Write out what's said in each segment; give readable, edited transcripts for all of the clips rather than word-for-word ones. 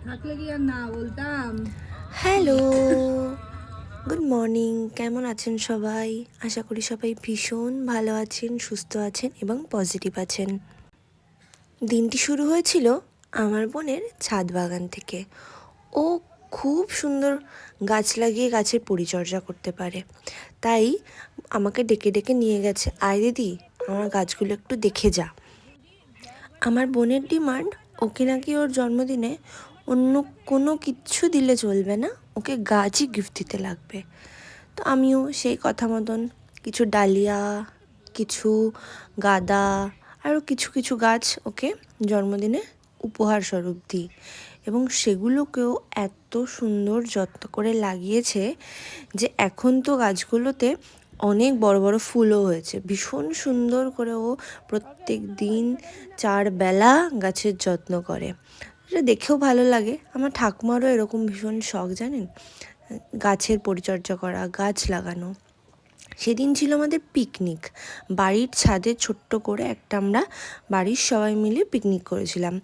থাকলে কি আর না বলতাম। Hello, good morning. কেমন আছেন সবাই? আশা করি সবাই ভীষণ ভালো আছেন, সুস্থ আছেন এবং পজিটিভ আছেন। দিনটি শুরু হয়েছিল আমার বোনের ছাদ বাগান থেকে। ও খুব সুন্দর গাছ লাগিয়ে গাছের পরিচর্যা করতে পারে, তাই আমাকে ডেকে ডেকে নিয়ে গেছে, আয় দিদি আমার গাছগুলো একটু দেখে যা। আমার বোনের ডিমান্ড, ওকে নাকি ওর জন্মদিনে অন্য কোনো কিচ্ছু দিলে চলবে না, ওকে গাছই গিফট দিতে লাগবে। তো আমিও সেই কথা মতন কিছু ডালিয়া, কিছু গাঁদা, আরও কিছু কিছু গাছ ওকে জন্মদিনে উপহার স্বরূপ দিই। এবং সেগুলোকেও এত সুন্দর যত্ন করে লাগিয়েছে যে এখন তো গাছগুলোতে অনেক বড় বড় ফুলও হয়েছে। ভীষণ সুন্দর করে ও প্রত্যেক দিন 4 বেলা গাছের যত্ন করে। এটা দেখেও ভালো লাগে। আমার ঠাকুমারও এরকম ভীষণ শখ, জানেন, গাছের পরিচর্যা করা, গাছ লাগানো। সেদিন ছিল আমাদের পিকনিক। বাড়ির ছাদে ছোট্ট করে একটা আমরা বাড়ির সবাই মিলে পিকনিক করেছিলাম।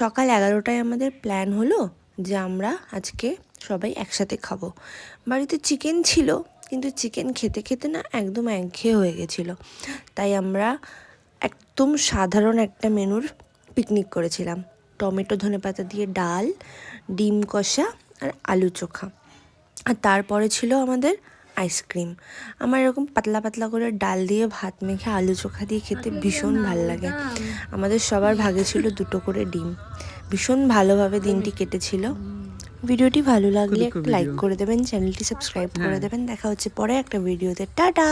সকাল 11টায় আমাদের প্ল্যান হলো যে আমরা আজকে সবাই একসাথে খাবো। বাড়িতে চিকেন ছিল, কিন্তু চিকেন খেতে খেতে না একদম একঘেয়ে হয়ে গেছিলো, তাই আমরা একদম সাধারণ একটা মেনুর পিকনিক করেছিলাম। টমেটো ধনেপাতা দিয়ে ডাল, ডিম কষা আর আলু চোখা। আর তারপরে ছিল আমাদের আইসক্রিম। আমার এরকম পাতলা পাতলা করে ডাল দিয়ে ভাত মেখে আলু চোখা দিয়ে খেতে থাকলে কি আর ভীষণ না ভাল লাগে। বলতাম। আমাদের সবার ভাগে ছিল 2টো করে ডিম। ভীষণ ভালোভাবে দিনটি কেটেছিল। ভিডিওটি ভালো লাগলে একটা লাইক করে দেবেন, চ্যানেলটি সাবস্ক্রাইব করে দেবেন। দেখা হচ্ছে পরে একটা ভিডিওতে। টাটা।